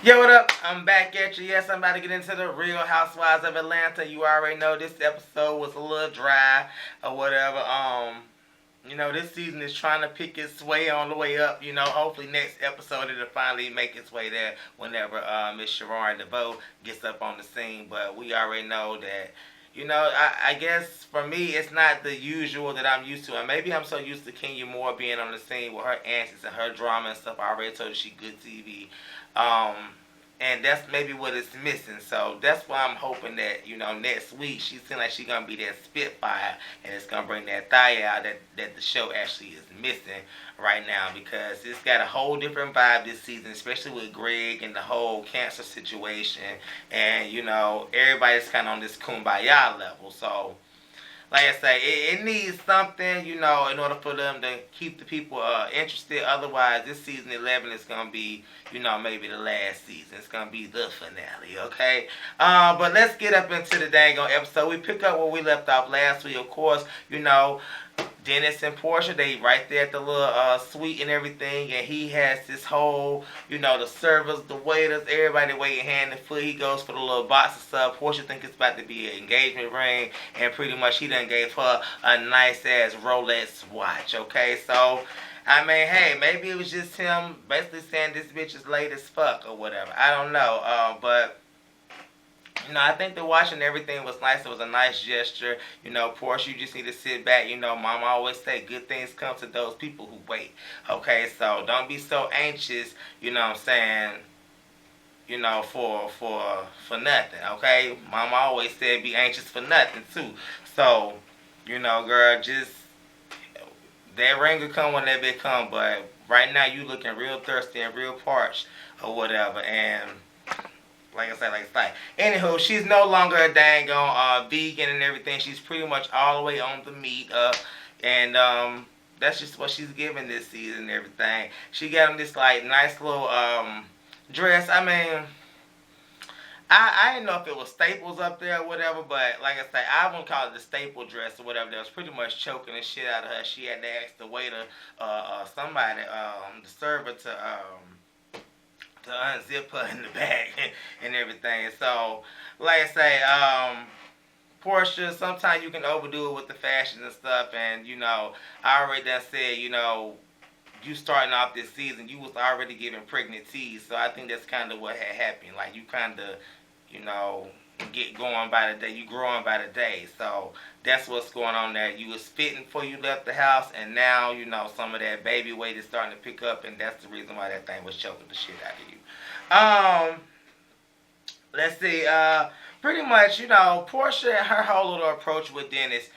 Yo, what up? I'm back at you. Yes, I'm about to get into the Real Housewives of Atlanta. You already know this episode was a little dry or whatever. This season is trying to pick its way on the way up. Hopefully next episode it'll finally make its way there whenever Miss Sharon DeVoe gets up on the scene. But we already know that. I guess for me, it's not the usual that I'm used to. And maybe I'm so used to Kenya Moore being on the scene with her antics and her drama and stuff. I already told you she good TV. Um, and that's maybe what it's missing. So that's why I'm hoping that, next week she seems like she's gonna be that spitfire and it's gonna bring that thigh out that the show actually is missing right now, because it's got a whole different vibe this season, especially with Greg and the whole cancer situation, and everybody's kinda on this kumbaya level. So like I say, it needs something, in order for them to keep the people interested. Otherwise, this season 11 is going to be, maybe the last season. It's going to be the finale, okay? But let's get up into the dang on episode. We pick up where we left off last week, of course. Dennis and Portia, they right there at the little suite and everything, and he has this whole, the servers, the waiters, everybody waiting hand and foot. He goes for the little box of stuff. Portia think it's about to be an engagement ring, and pretty much he done gave her a nice ass Rolex watch. Okay, so I mean, hey, maybe it was just him basically saying this bitch is late as fuck or whatever. I don't know, but. I think the watch and everything was nice. It was a nice gesture. Portia, you just need to sit back. Mama always say good things come to those people who wait. Okay, so don't be so anxious, what I'm saying, for nothing. Okay? Mama always said be anxious for nothing too. So, girl, just that ring will come when that bit come, but right now you looking real thirsty and real parched or whatever, and like I said, anywho, she's no longer a dang on vegan and everything. She's pretty much all the way on the meat, and that's just what she's giving this season and everything. She got him this nice little dress. I mean, I didn't know if it was staples up there or whatever, but like I say, I wouldn't call it the staple dress or whatever. That was pretty much choking the shit out of her. She had to ask the waiter, somebody, the server to unzip her in the bag and everything. So, like I say, Portia, sometimes you can overdo it with the fashion and stuff, and I already done said, you starting off this season, you was already giving pregnant tease, so I think that's kind of what had happened. Like, you kind of, get going by the day, you growing by the day, so that's what's going on there. You was fitting before you left the house, and now, some of that baby weight is starting to pick up, and that's the reason why that thing was choking the shit out of you. Let's see, pretty much, Portia and her whole little approach with Dennis,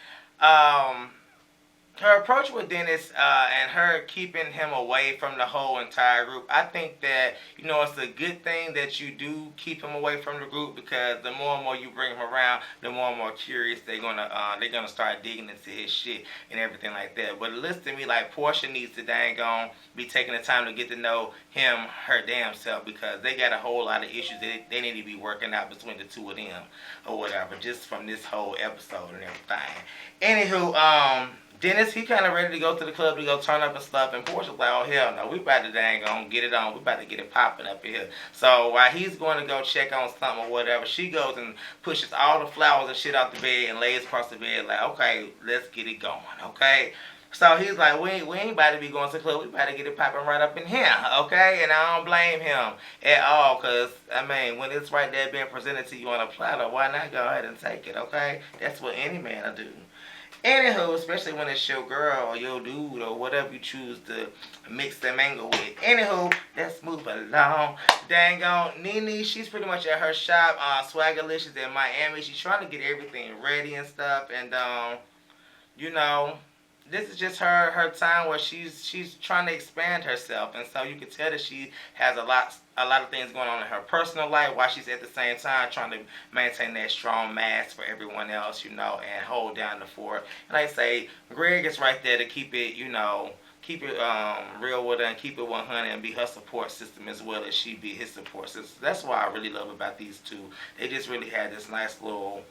and her keeping him away from the whole entire group, I think that, it's a good thing that you do keep him away from the group, because the more and more you bring him around, the more and more curious they're gonna start digging into his shit and everything like that. But it looks to me like Portia needs to dang on be taking the time to get to know him, her damn self, because they got a whole lot of issues that they need to be working out between the two of them or whatever, just from this whole episode and everything. Anywho, Dennis, he kind of ready to go to the club to go turn up and stuff, and Portia's like, oh, hell no, we about to dang on get it on. We about to get it popping up here. So while he's going to go check on something or whatever, she goes and pushes all the flowers and shit out the bed and lays across the bed like, okay, let's get it going, okay? So he's like, we ain't about to be going to the club. We about to get it popping right up in here, okay? And I don't blame him at all, because, I mean, when it's right there being presented to you on a platter, why not go ahead and take it, okay? That's what any man will do. Anywho, especially when it's your girl or your dude or whatever you choose to mix the mango with. Anywho, let's move along. Dang on, Nene, she's pretty much at her shop, Swaggerlicious in Miami. She's trying to get everything ready and stuff, and this is just her time where she's trying to expand herself, and so you can tell that she has a lot of things going on in her personal life, while she's at the same time trying to maintain that strong mask for everyone else, and hold down the fort. And like I say, Greg is right there to keep it, keep it real with her and keep it 100 and be her support system as well as she be his support system. That's what I really love about these two. They just really had this nice little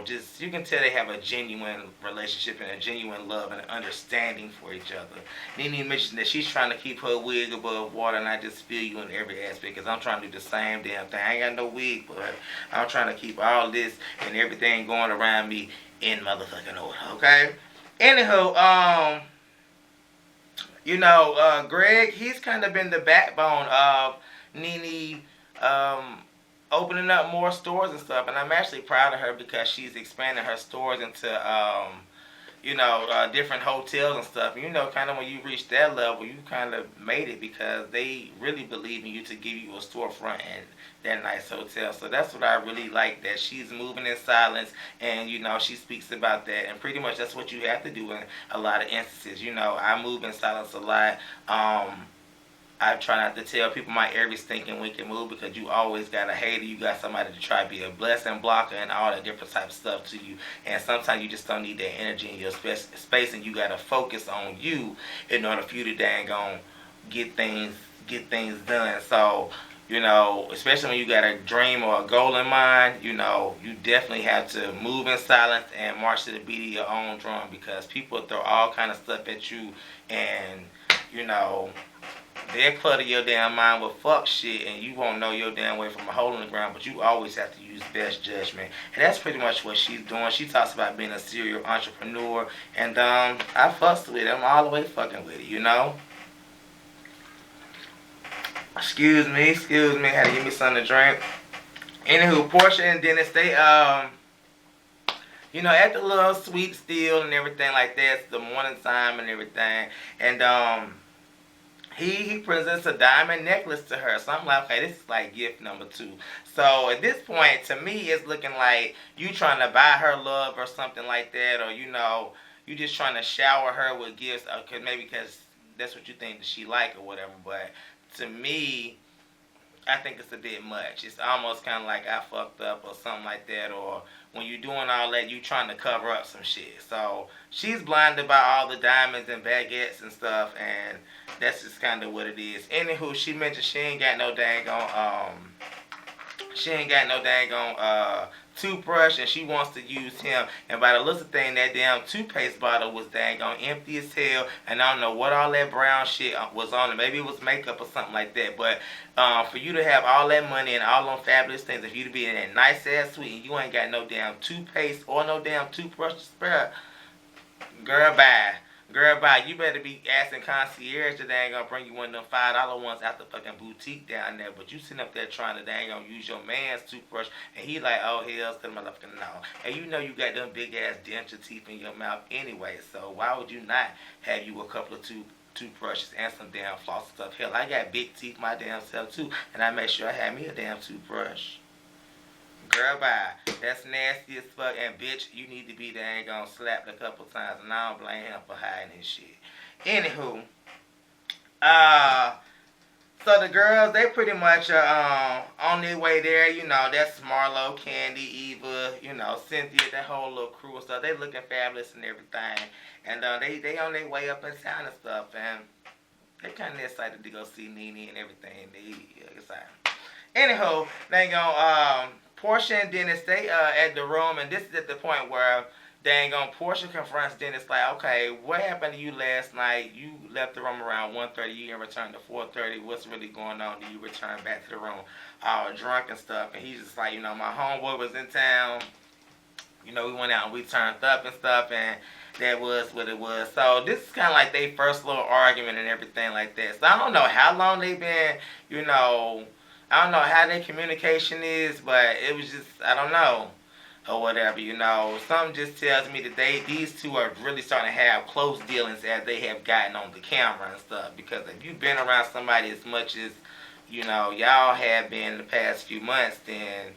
just you can tell they have a genuine relationship and a genuine love and understanding for each other. Nene mentioned that she's trying to keep her wig above water, and I just feel you in every aspect because I'm trying to do the same damn thing. I ain't got no wig, but I'm trying to keep all this and everything going around me in motherfucking order, okay? Anywho, Greg, he's kind of been the backbone of Nene, opening up more stores and stuff, and I'm actually proud of her because she's expanding her stores into, different hotels and stuff. Kind of when you reach that level, you kind of made it because they really believe in you to give you a storefront and that nice hotel. So that's what I really like, that she's moving in silence, and she speaks about that, and pretty much that's what you have to do in a lot of instances. I move in silence a lot. I try not to tell people my every stinking wicked move because you always got a hater. You got somebody to try to be a blessing blocker and all that different type of stuff to you. And sometimes you just don't need that energy in your space, and you got to focus on you in order for you to dang on get things done. So, especially when you got a dream or a goal in mind, you definitely have to move in silence and march to the beat of your own drum, because people throw all kind of stuff at you, and they'll clutter your damn mind with fuck shit, and you won't know your damn way from a hole in the ground, but you always have to use best judgment. And that's pretty much what she's doing. She talks about being a serial entrepreneur, and I fussed with it. I'm all the way fucking with it, Excuse me. Had to give me something to drink. Anywho, Portia and Dennis, they, at the little sweet steal and everything like that, it's the morning time and everything, and, he presents a diamond necklace to her. So I'm like, okay, this is like gift number 2. So at this point, to me, it's looking like you trying to buy her love or something like that, or you just trying to shower her with gifts, because that's what you think that she like or whatever. But to me, I think it's a bit much. It's almost kind of like I fucked up or something like that, or when you're doing all that, you trying to cover up some shit. So she's blinded by all the diamonds and baguettes and stuff, and that's just kind of what it is. Anywho, she mentioned she ain't got no dang on toothbrush, and she wants to use him. And by the looks of thing, that damn toothpaste bottle was dang on empty as hell, and I don't know what all that brown shit was on it. Maybe it was makeup or something like that. But for you to have all that money and all them fabulous things, if you to be in that nice ass suite and you ain't got no damn toothpaste or no damn toothbrush to spare, girl, bye. Girl, bye. You better be asking concierge that they ain't gonna bring you one of them $5 ones out the fucking boutique down there. But you sitting up there trying to dang on use your man's toothbrush, and he like, oh hell, still motherfucking no. And you you got them big ass denture teeth in your mouth anyway. So why would you not have you a couple of toothbrushes and some damn floss stuff? Hell, I got big teeth my damn self too, and I make sure I have me a damn toothbrush. Girl, bye. That's nasty as fuck, and bitch, you need to be dang on slapped a couple times, and I don't blame him for hiding his shit. Anywho, so the girls, they pretty much on their way there. That's Marlo, Candy, Eva, Cynthia, that whole little crew and stuff. They looking fabulous and everything, and they on their way up in town and stuff, and they kind of excited to go see Nene and everything. They excited. Anyhow, they go Portia and Dennis, they at the room, and this is at the point where dang on Portia confronts Dennis like, okay, what happened to you last night? You left the room around 1:30, you didn't return to 4:30. What's really going on? Do you return back to the room all drunk and stuff? And he's just like, my homeboy was in town. We went out and we turned up and stuff, and that was what it was. So this is kind of like their first little argument and everything like that. So I don't know how long they've been, I don't know how their communication is, but it was just, I don't know, or whatever, Something just tells me that these two are really starting to have close dealings as they have gotten on the camera and stuff. Because if you've been around somebody as much as, y'all have been in the past few months, then,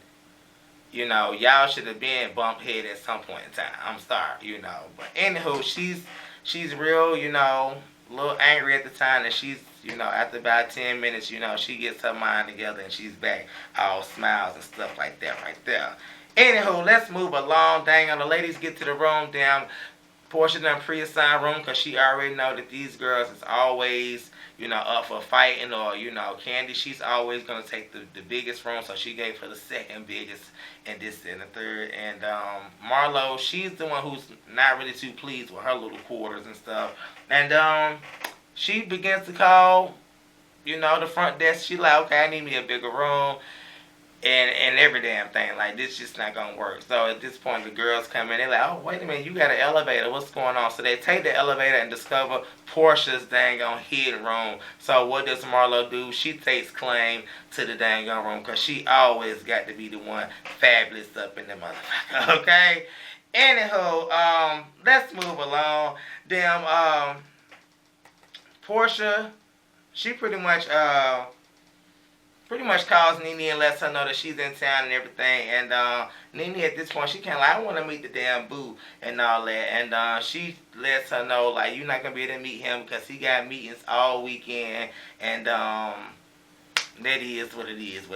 y'all should have been bumped head at some point in time. I'm sorry, But anywho, she's real, a little angry at the time, and she's, after about 10 minutes, she gets her mind together and she's back, all smiles and stuff like that right there. Anywho, let's move along. Dang on, the ladies get to the room. Damn, Portia done pre-assigned room because she already know that these girls is always, up for fighting, or, Candy, she's always going to take the biggest room, so she gave her the second biggest and this and the third. And Marlo, she's the one who's not really too pleased with her little quarters and stuff. And she begins to call, the front desk. She like, okay, I need me a bigger room. And every damn thing. Like, this just not gonna work. So at this point, the girls come in. They're like, oh, wait a minute, you got an elevator. What's going on? So they take the elevator and discover Portia's dang on hidden room. So what does Marlo do? She takes claim to the dang on room because she always got to be the one fabulous up in the motherfucker. Okay? Anywho, let's move along. Damn, Portia, she pretty much calls Nene and lets her know that she's in town and everything. And Nene at this point, she kind of like, I want to meet the damn boo and all that. And she lets her know, like, you're not going to be able to meet him because he got meetings all weekend. And that is what it is,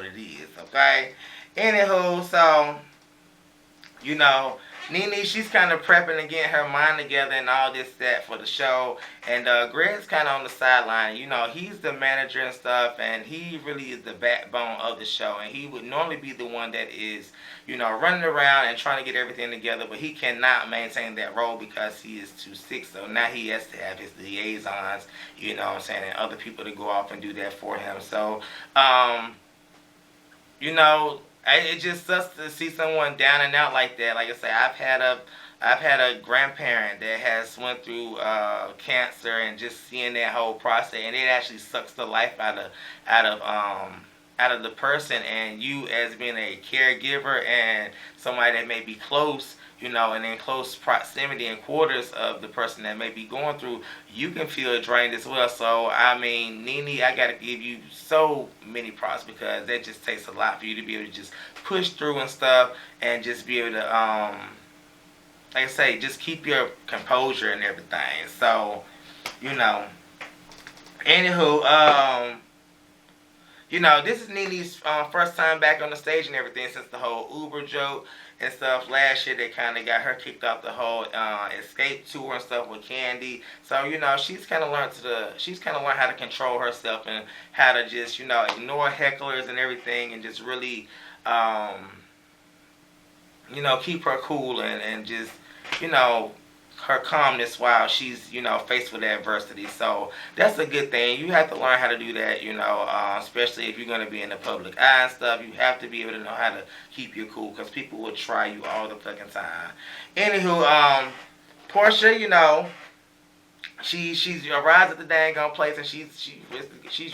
okay? Anywho, so, Nene, she's kind of prepping and getting her mind together and all this, that for the show. And Greg's kind of on the sideline. He's the manager and stuff, and he really is the backbone of the show. And he would normally be the one that is, running around and trying to get everything together, but he cannot maintain that role because he is too sick. So now he has to have his liaisons, and other people to go off and do that for him. So, it just sucks to see someone down and out like that. Like I say, I've had a grandparent that has went through cancer, and just seeing that whole process, and it actually sucks the life out of the person. And you, as being a caregiver and somebody that may be close, and in close proximity and quarters of the person that may be going through, you can feel drained as well. So, I mean, Nene, I got to give you so many props because that just takes a lot for you to be able to just push through and stuff and just be able to, like I say, just keep your composure and everything. So, anywho, this is Nene's first time back on the stage and everything since the whole Uber joke and stuff. Last year, they kind of got her kicked off the whole escape tour and stuff with Candy. So, she's kind of learned how to control herself and how to just, ignore hecklers and everything, and just really, keep her cool and just, her calmness while she's, faced with adversity. So that's a good thing. You have to learn how to do that, especially if you're going to be in the public eye and stuff. You have to be able to know how to keep you cool because people will try you all the fucking time. Anywho, Portia, she arrives at the dang on place, and she's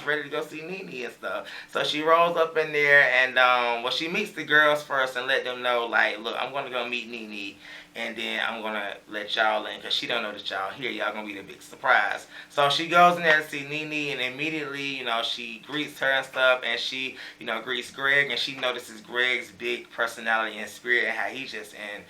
ready to go see Nene and stuff. So she rolls up in there, and she meets the girls first and let them know, like, look, I'm gonna go meet Nene, and then I'm gonna let y'all in because she don't know that y'all here. Y'all gonna be the big surprise. So she goes in there to see Nene, and immediately, she greets her and stuff, and she, greets Greg, and she notices Greg's big personality and spirit and how he's just in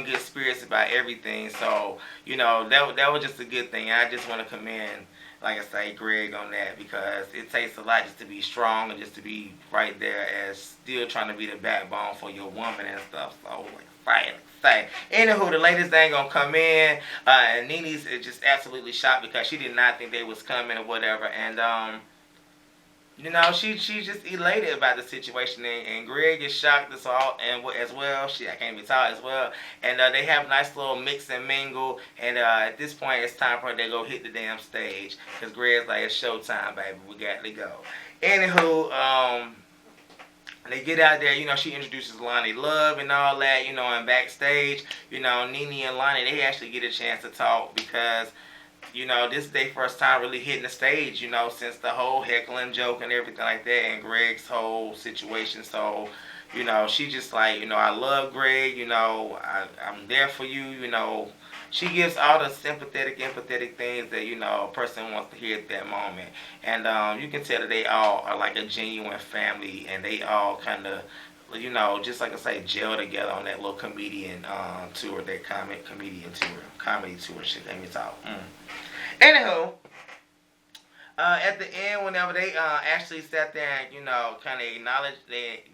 good spirits about everything. So, that was just a good thing. I just want to commend, like I say, Greg on that, because it takes a lot just to be strong and just to be right there as still trying to be the backbone for your woman and stuff. So, like, say. Anywho, the ladies ain't gonna come in, and Nene's just absolutely shocked because she did not think they was coming or whatever, and she's just elated about the situation, and Greg is shocked as well, I can't even talk as well, and they have a nice little mix and mingle, and at this point it's time for her to go hit the damn stage, because Greg's like, it's showtime, baby, we got to go. Anywho, they get out there, she introduces Lonnie Love and all that, and backstage, Nene and Lonnie, they actually get a chance to talk because, this is their first time really hitting the stage, since the whole heckling joke and everything like that, and Greg's whole situation. So, she just like, I love Greg, I'm there for you, She gives all the sympathetic, empathetic things that, a person wants to hear at that moment. And you can tell that they all are like a genuine family, and they all kind of, just like I say, gel together on that little comedian tour, that comedy tour shit. Let me talk. Anywho, at the end, whenever they actually sat there and, kind of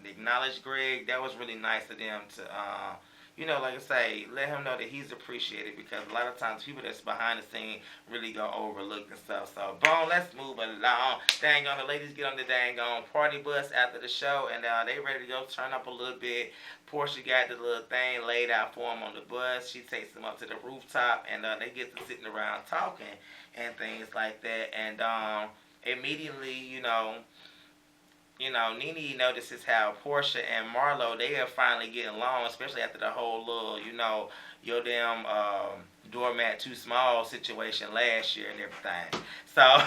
acknowledged Greg, that was really nice of them to, like I say, let him know that he's appreciated, because a lot of times people that's behind the scene really go overlooked and stuff. So, boom, let's move along. Dang on, the ladies get on the dang on party bus after the show, and they ready to go turn up a little bit. Portia got the little thing laid out for them on the bus. She takes them up to the rooftop, and they get to sitting around talking and things like that. And immediately, Nene notices how Portia and Marlo, they are finally getting along, especially after the whole little, your damn doormat too small situation last year and everything. So,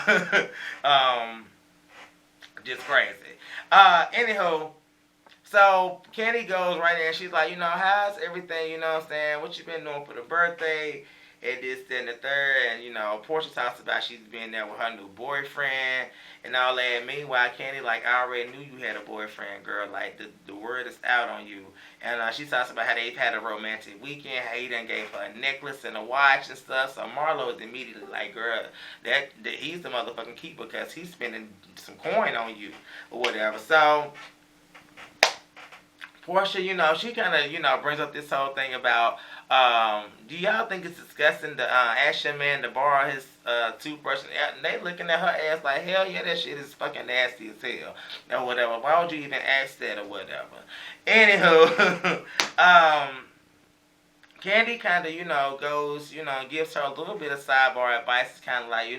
just crazy. Anywho, so Candy goes right in. She's like, how's everything? You know what I'm saying? What you been doing for the birthday? And this, that, and the third. And, Portia talks about she's been there with her new boyfriend and all that. Meanwhile, Candy, like, I already knew you had a boyfriend, girl. Like, the word is out on you. And she talks about how they've had a romantic weekend, how he done gave her a necklace and a watch and stuff. So Marlo is immediately like, girl, that he's the motherfucking keeper, because he's spending some coin on you or whatever. So Portia, she kind of, brings up this whole thing about, do y'all think it's disgusting to ask your man to borrow his toothbrush? And they looking at her ass like, hell yeah, that shit is fucking nasty as hell. Or whatever. Why would you even ask that or whatever? Anywho, Candy kind of, goes, gives her a little bit of sidebar advice. It's kind of like,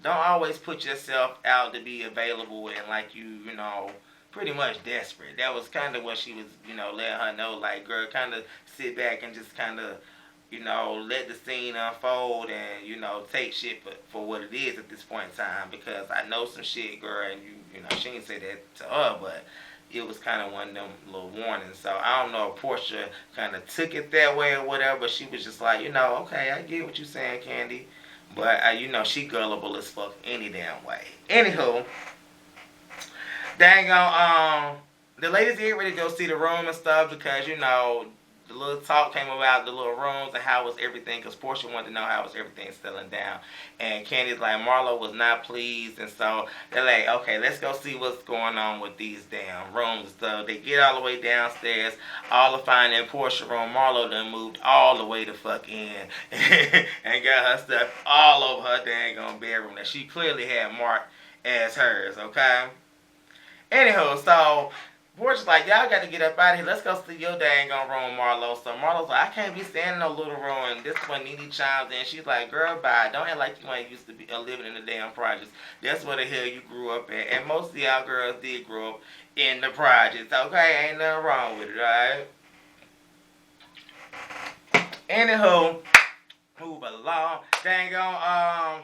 don't always put yourself out to be available and like pretty much desperate. That was kind of what she was, letting her know. Like, girl, kind of sit back and just kind of, let the scene unfold and, take shit for what it is at this point in time. Because I know some shit, girl, and she didn't say that to her, but it was kind of one of them little warnings. So I don't know if Portia kind of took it that way or whatever, but she was just like, okay, I get what you're saying, Candy. But, she gullible as fuck any damn way. Anywho, dang on, the ladies get ready to go see the room and stuff, because, the little talk came about the little rooms and how was everything, because Portia wanted to know how was everything settling down. And Candy's like, Marlo was not pleased, and so they're like, okay, let's go see what's going on with these damn rooms and stuff. They get all the way downstairs, all to find in Portia room, Marlo done moved all the way the fuck in and got her stuff all over her dang on bedroom that she clearly had marked as hers, okay? Anywho, so Portia's like, y'all got to get up out of here. Let's go see your dang on room, Marlo. So Marlo's like, I can't be staying in no little room. And this one, Nene chimes in. She's like, girl, bye. Don't act like you ain't used to be living in the damn projects. That's where the hell you grew up at. And most of y'all girls did grow up in the projects. Okay, ain't nothing wrong with it, alright? Anywho, move along. Dang on,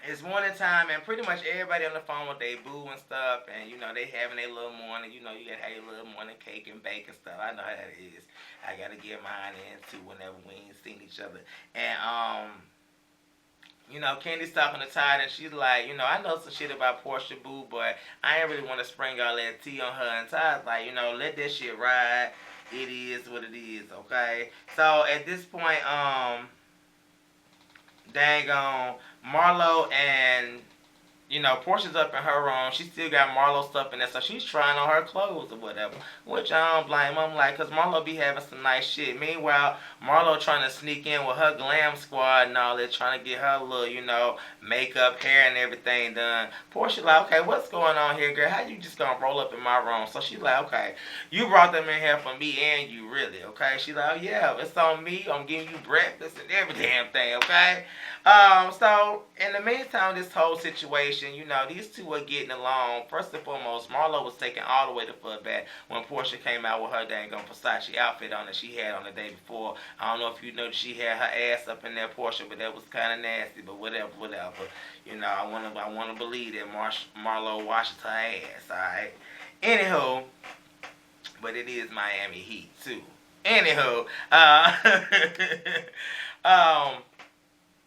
it's morning time, and pretty much everybody on the phone with their boo and stuff, and, they having their little morning, you gotta have your little morning cake and bake and stuff. I know how that is. I gotta get mine in, too, whenever we ain't seen each other. And, Candy's talking to Todd, and she's like, I know some shit about Portia boo, but I ain't really want to spring all that tea on her. And Todd's like, let that shit ride. It is what it is, okay? So, at this point, dang on, Marlo and, Portia's up in her room. She still got Marlo stuff in there, so she's trying on her clothes or whatever, which I don't blame. I'm like, because Marlo be having some nice shit. Meanwhile, Marlo trying to sneak in with her glam squad and all that, trying to get her little, makeup, hair, and everything done. Portia like, okay, what's going on here, girl? How you just gonna roll up in my room? So she's like, okay, you brought them in here for me and you, really, okay? She's like, oh, yeah, it's on me. I'm giving you breakfast and every damn thing, okay? So, in the meantime, this whole situation, these two are getting along. First and foremost, Marlo was taken all the way to foot back when Portia came out with her dang on Versace outfit on that she had on the day before. I don't know if you noticed she had her ass up in there, Portia, but that was kind of nasty, but whatever. I want to believe that Marlo washes her ass, alright? Anywho, but it is Miami Heat, too. Anywho,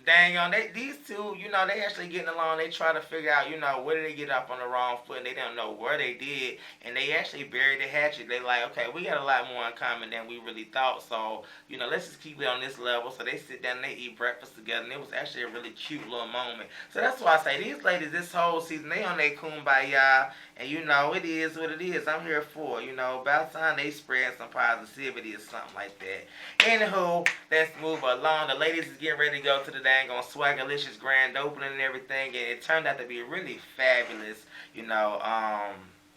dang on, these two, they actually getting along. They try to figure out, where did they get up on the wrong foot, and they don't know where they did, and they actually buried the hatchet. They like, okay, we got a lot more in common than we really thought, so, let's just keep it on this level. So they sit down and they eat breakfast together, and it was actually a really cute little moment. So that's why I say, these ladies, this whole season, they on their kumbaya, And you know, it is what it is. I'm here for, you know, about time they spread some positivity or something like that. Anywho, let's move along. The ladies is getting ready to go to the dang on Swagalicious grand opening and everything, and it turned out to be really fabulous, you know,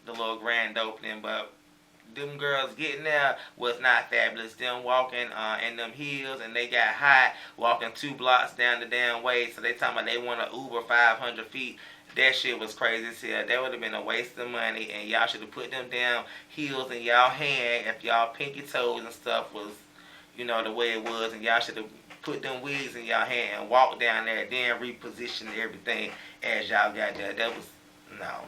the little grand opening, but them girls getting there was not fabulous. Them walking in them heels, and they got hot walking 2 blocks down the damn way. So they talking about they want to Uber 500 feet. That shit was crazy as hell. That would have been a waste of money, and y'all should have put them damn heels in y'all hand if y'all pinky toes and stuff was, you know, the way it was, and y'all should have put them wigs in y'all hand and walked down there, then repositioned everything as y'all got there. That was, no.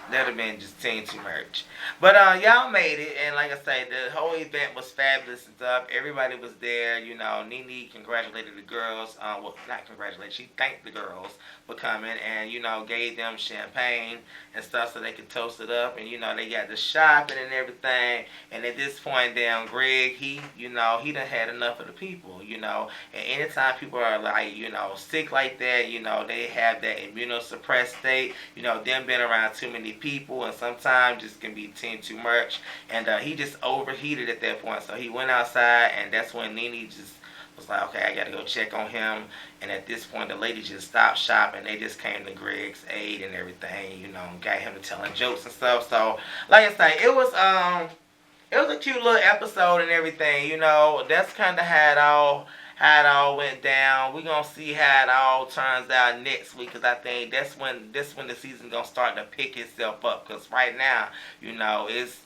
That'd have been just too much. But y'all made it, and like I say, the whole event was fabulous and stuff. Everybody was there, you know. Nene congratulated the girls. Well, not congratulated. She thanked the girls for coming, and you know, gave them champagne and stuff so they could toast it up. And you know, they got the shopping and everything. And at this point, down Greg, he done had enough of the people, you know. And anytime people are like, you know, sick like that, you know, they have that immunosuppressed state. You know, them been around too many people, and sometimes just can be too much. And he just overheated at that point, so he went outside, and that's when Nene just was like, okay, I gotta go check on him. And at this point, the ladies just stopped shopping. They just came to Greg's aid and everything, you know, got him to telling jokes and stuff. So like I say, it was a cute little episode and everything, you know. That's kind of how it all went down. We're gonna see how it all turns out next week, because I think that's when the season gonna start to pick itself up. Because right now, you know, it's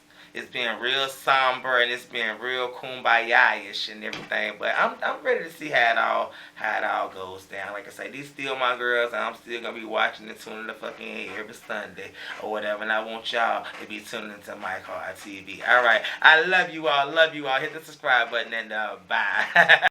been real somber, and it's been real kumbaya-ish and everything. But I'm ready to see how it all goes down. Like I say, these still my girls, and I'm still gonna be watching and tuning the fucking in every Sunday or whatever. And I want y'all to be tuning into my car TV. All right, I love you all. Hit the subscribe button, and bye.